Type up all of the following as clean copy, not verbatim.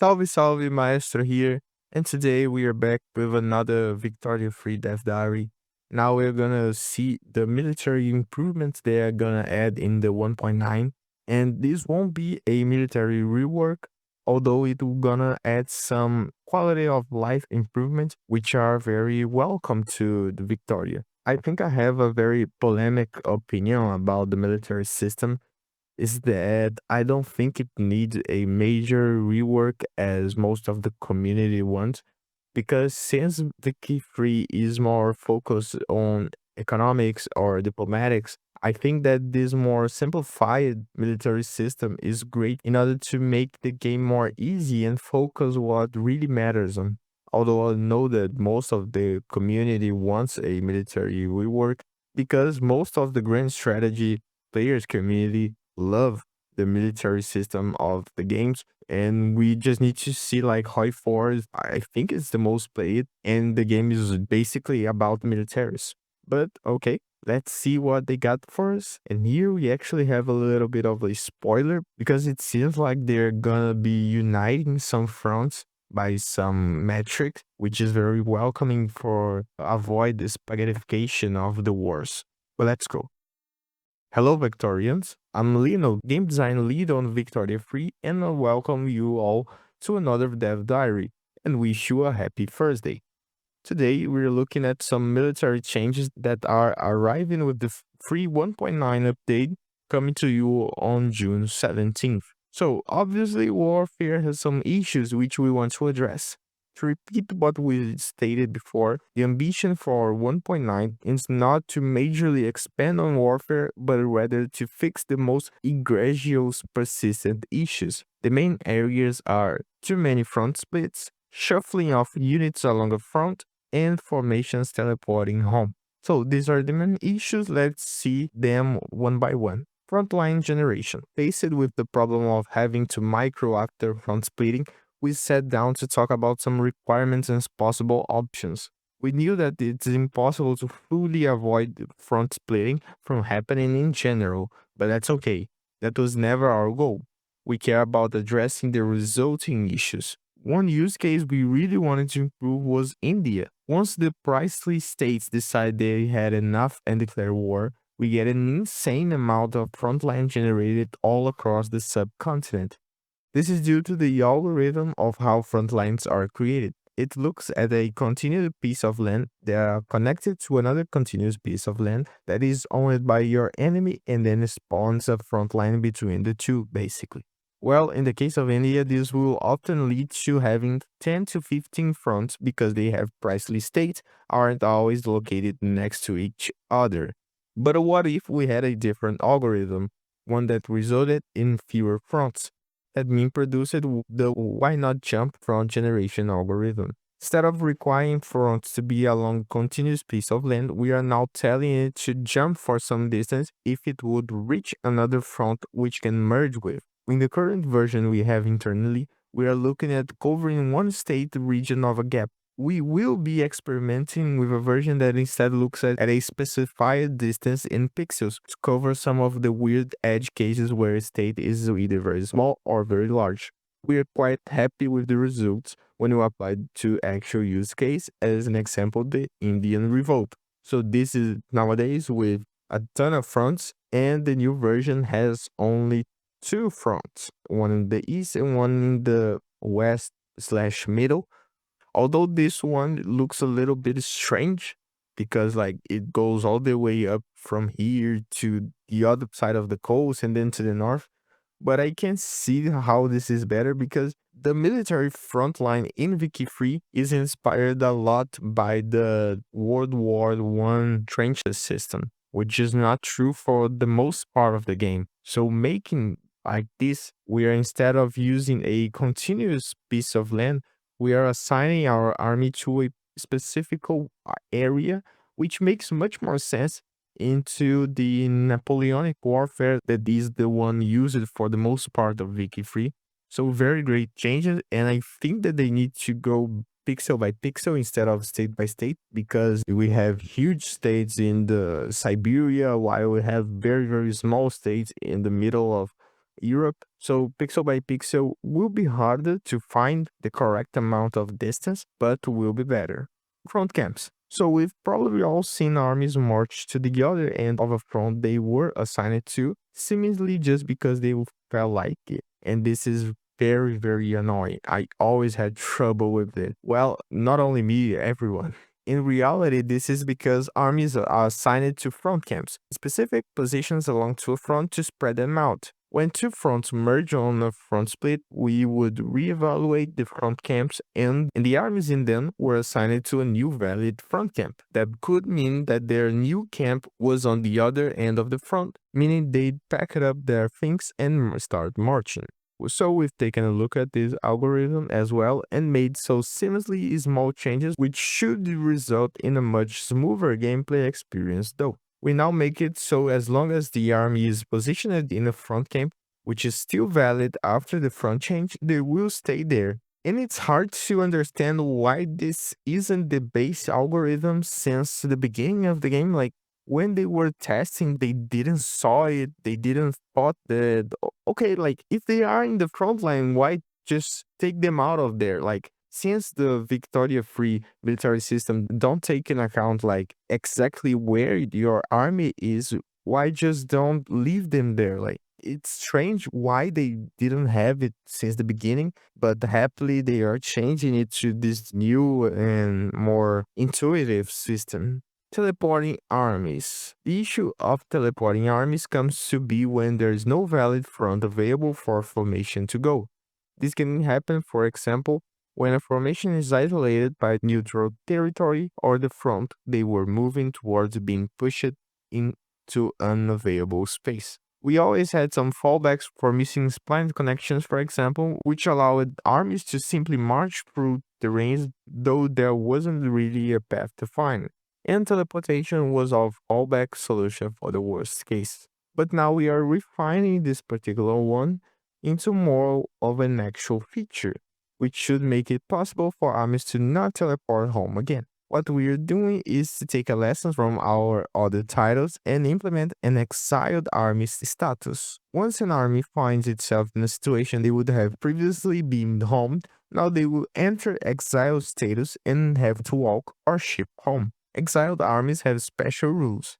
Salve, salve, Maestro here, and today we are back with another Victoria Free Death Diary. Now we're gonna see the military improvements they are gonna add in the 1.9, and this won't be a military rework, although it will gonna add some quality of life improvements, which are very welcome to the Victoria. I think I have a very polemic opinion about the military system is that I don't think it needs a major rework as most of the community wants, because since the key free is more focused on economics or diplomatics, I think that this more simplified military system is great in order to make the game more easy and focus what really matters on. Although I know that most of the community wants a military rework because most of the grand strategy players community love the military system of the games, and we just need to see like Hoi 4 I think it's the most played, and the game is basically about militaries. But okay, let's see what they got for us. And here we actually have a little bit of a spoiler because it seems like they're gonna be uniting some fronts by some metric, which is very welcoming for avoid the spaghettification of the wars. But let's go. Hello, Victorians. I'm Lino, game design lead on Victoria Free, and I welcome you all to another Dev Diary and wish you a happy Thursday. Today, we're looking at some military changes that are arriving with the free 1.9 update coming to you on June 17th. So, obviously, Warfare has some issues which we want to address. To repeat what we stated before, the ambition for 1.9 is not to majorly expand on Warfare, but rather to fix the most egregious persistent issues. The main areas are too many front splits, shuffling of units along a front, and formations teleporting home. So these are the main issues. Let's see them one by one. Frontline generation. Faced with the problem of having to micro after front splitting, we sat down to talk about some requirements and possible options. We knew that it's impossible to fully avoid front splitting from happening in general, but that's okay. That was never our goal. We care about addressing the resulting issues. One use case we really wanted to improve was India. Once the pricely states decide they had enough and declare war, we get an insane amount of frontline generated all across the subcontinent. This is due to the algorithm of how front lines are created. It looks at a continuous piece of land that are connected to another continuous piece of land that is owned by your enemy and then spawns a front line between the two, basically. Well, in the case of India, this will often lead to having 10 to 15 fronts because they have pricely states aren't always located next to each other. But what if we had a different algorithm, one that resulted in fewer fronts? Admin produced the why not jump front generation algorithm. Instead of requiring fronts to be along a continuous piece of land, we are now telling it to jump for some distance if it would reach another front which can merge with. In the current version we have internally, we are looking at covering one state region of a gap. We will be experimenting with a version that instead looks at a specified distance in pixels to cover some of the weird edge cases where a state is either very small or very large. We are quite happy with the results when we apply to actual use case, as an example, the Indian revolt. So this is nowadays with a ton of fronts, and the new version has only two fronts, one in the east and one in the west slash middle. Although this one looks a little bit strange because like it goes all the way up from here to the other side of the coast and then to the north. But I can see how this is better because the military front line in Wiki Free is inspired a lot by the World War I trenches system, which is not true for the most part of the game. So making like this, we are instead of using a continuous piece of land, we are assigning our army to a specific area, which makes much more sense into the Napoleonic warfare that is the one used for the most part of Wiki Free. So very great changes, and I think that they need to go pixel by pixel instead of state by state because we have huge states in the Siberia while we have very small states in the middle of Europe, so pixel by pixel will be harder to find the correct amount of distance, but will be better. Front camps. So we've probably all seen armies march to the other end of a front they were assigned to, seemingly just because they felt like it. And this is very, very annoying. I always had trouble with it. Well, not only me, everyone. In reality, this is because armies are assigned to front camps, specific positions along two fronts to spread them out. When two fronts merge on a front split, we would reevaluate the front camps, and the armies in them were assigned to a new valid front camp. That could mean that their new camp was on the other end of the front, meaning they'd pack up their things and start marching. So we've taken a look at this algorithm as well and made so seamlessly small changes which should result in a much smoother gameplay experience though. We now make it so as long as the army is positioned in a front camp, which is still valid after the front change, they will stay there. And it's hard to understand why this isn't the base algorithm since the beginning of the game. Like, when they were testing, they didn't saw it. They didn't thought that okay, like if they are in the front line, why just take them out of there? Like since the Victoria free military system don't take in account like exactly where your army is, why just don't leave them there? Like it's strange why they didn't have it since the beginning, but happily they are changing it to this new and more intuitive system. Teleporting armies. The issue of teleporting armies comes to be when there is no valid front available for a formation to go. This can happen, for example, when a formation is isolated by neutral territory or the front they were moving towards being pushed into unavailable space. We always had some fallbacks for missing spline connections, for example, which allowed armies to simply march through terrains, though there wasn't really a path to find, and teleportation was our fallback solution for the worst case. But now we are refining this particular one into more of an actual feature, which should make it possible for armies to not teleport home again. What we are doing is to take a lesson from our other titles and implement an exiled army's status. Once an army finds itself in a situation they would have previously been home, now they will enter exile status and have to walk or ship home. Exiled armies have special rules.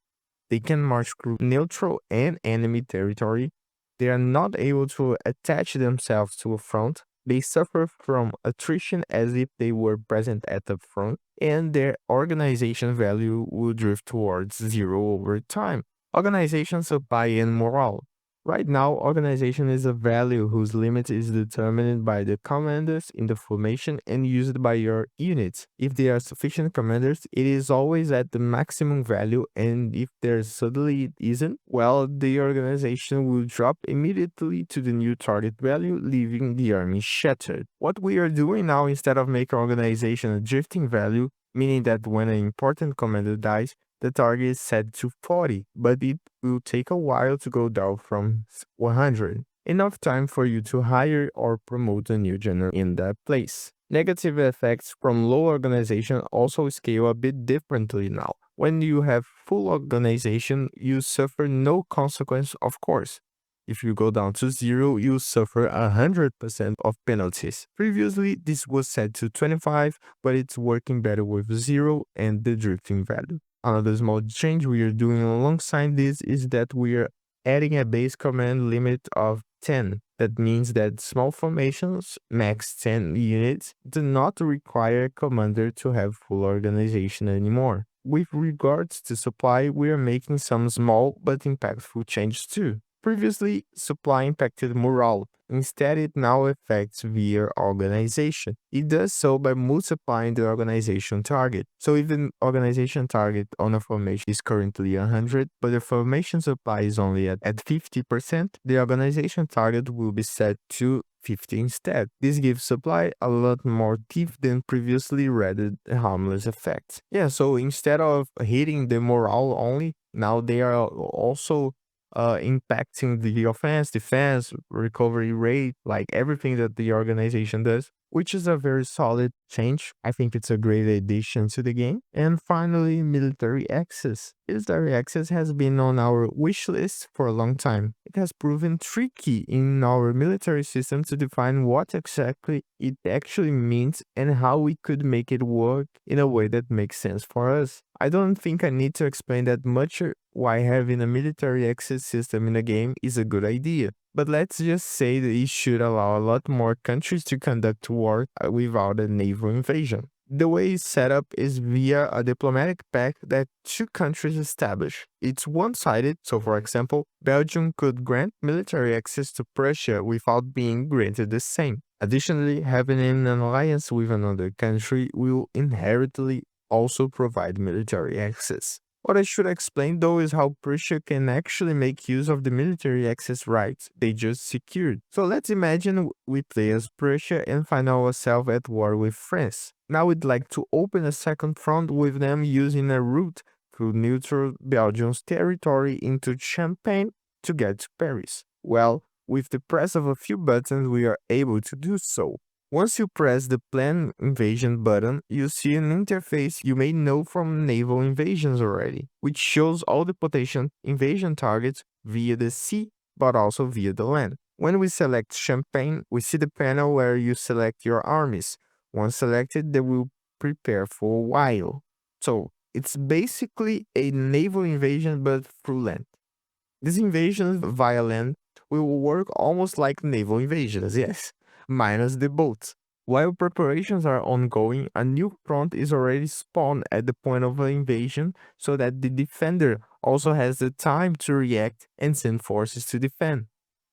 They can march through neutral and enemy territory. They are not able to attach themselves to a front. They suffer from attrition as if they were present at the front, and their organization value will drift towards zero over time. Organization supply and morale. Right now, organization is a value whose limit is determined by the commanders in the formation and used by your units. If there are sufficient commanders, it is always at the maximum value, and if there suddenly it isn't, well, the organization will drop immediately to the new target value, leaving the army shattered. What we are doing now, instead of making organization a drifting value, meaning that when an important commander dies, the target is set to 40, but it will take a while to go down from 100. Enough time for you to hire or promote a new general in that place. Negative effects from low organization also scale a bit differently now. When you have full organization, you suffer no consequence, of course. If you go down to zero, you suffer 100% of penalties. Previously, this was set to 25, but it's working better with zero and the drifting value. Another small change we are doing alongside this is that we are adding a base command limit of 10. That means that small formations, max 10 units, do not require a commander to have full organization anymore. With regards to supply, we are making some small but impactful changes too. Previously, supply impacted morale. Instead, it now affects via organization. It does so by multiplying the organization target. So if the organization target on a formation is currently 100, but the formation supply is only at 50%, the organization target will be set to 50 instead. This gives supply a lot more teeth than previously rated harmless effects. Yeah, so instead of hitting the morale only, now they are also impacting the offense, defense, recovery rate, like everything that the organization does. which is a very solid change. I think it's a great addition to the game. And finally, military access. Military access has been on our wish list for a long time. It has proven tricky in our military system to define what exactly it actually means and how we could make it work in a way that makes sense for us. I don't think I need to explain that much why having a military access system in a game is a good idea. But let's just say that it should allow a lot more countries to conduct war without a naval invasion. The way it's set up is via a diplomatic pact that two countries establish. It's one-sided, so for example, Belgium could grant military access to Prussia without being granted the same. Additionally, having an alliance with another country will inherently also provide military access. What I should explain though is how Prussia can actually make use of the military access rights they just secured. So let's imagine we play as Prussia and find ourselves at war with France. Now we'd like to open a second front with them using a route through neutral Belgium's territory into Champagne to get to Paris. Well, with the press of a few buttons we are able to do so. Once you press the Plan Invasion button, you see an interface you may know from naval invasions already, which shows all the potential invasion targets via the sea, but also via the land. When we select Champagne, we see the panel where you select your armies. Once selected, they will prepare for a while. So, it's basically a naval invasion but through land. This invasion via land will work almost like naval invasions, yes, minus the boats. While preparations are ongoing, a new front is already spawned at the point of an invasion so that the defender also has the time to react and send forces to defend.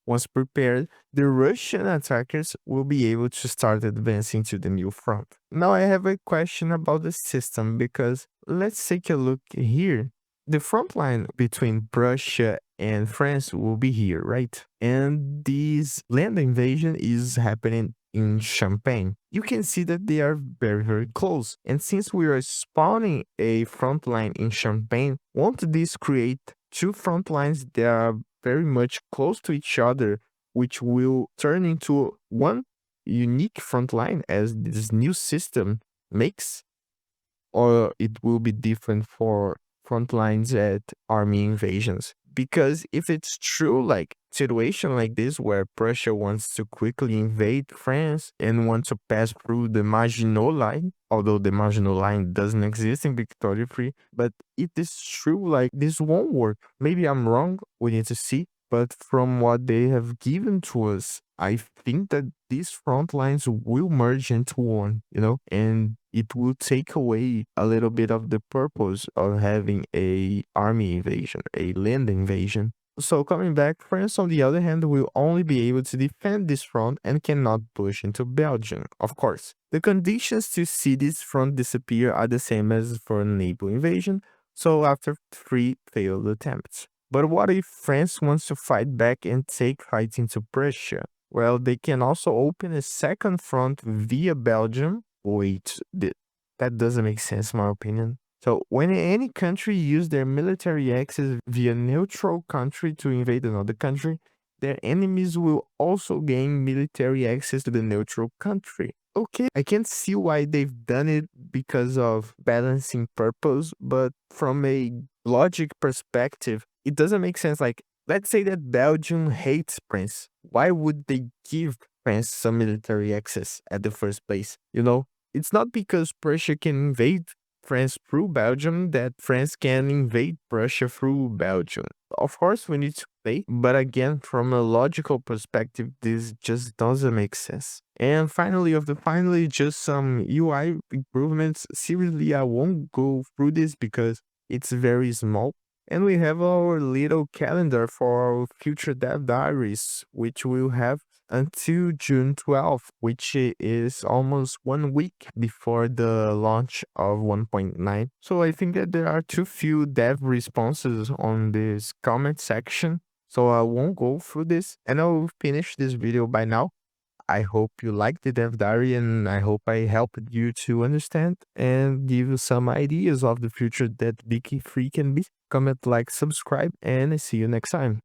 Once prepared, the Russian attackers will be able to start advancing to the new front. Now I have a question about the system because let's take a look here. The front line between Prussia and France will be here, right? And this land invasion is happening in Champagne. You can see that they are very, very close. And since we are spawning a front line in Champagne, won't this create two front lines that are very much close to each other, which will turn into one unique front line as this new system makes? Or it will be different for front lines at army invasions? Because if it's true, like situation like this where Prussia wants to quickly invade France and want to pass through the Maginot Line, although the Maginot Line doesn't exist in Victoria 3, but it is true, like this won't work. Maybe I'm wrong, we need to see. But from what they have given to us, I think that these front lines will merge into one, and it will take away a little bit of the purpose of having a army invasion, a land invasion. So coming back, France on the other hand will only be able to defend this front and cannot push into Belgium, of course. The conditions to see this front disappear are the same as for a naval invasion, so after 3 failed attempts. But what if France wants to fight back and take fights into Prussia? Well, they can also open a second front via Belgium. Wait, that doesn't make sense, in my opinion. So, when any country use their military access via neutral country to invade another country, their enemies will also gain military access to the neutral country. Okay, I can see why they've done it because of balancing purpose, but from a logic perspective, it doesn't make sense. Like, let's say that Belgium hates France. Why would they give France some military access at the first place? It's not because Prussia can invade France through Belgium that France can invade Prussia through Belgium. Of course, we need to play, but again, from a logical perspective, this just doesn't make sense. And finally, just some UI improvements. Seriously, I won't go through this because it's very small. And we have our little calendar for our future dev diaries, which we'll have until June 12th, which is almost 1 week before the launch of 1.9. So I think that there are too few dev responses on this comment section, so I won't go through this, and I'll finish this video by now. I hope you liked the dev diary and I hope I helped you to understand and give you some ideas of the future that Wiki 3 can be. Comment, like, subscribe, and I see you next time.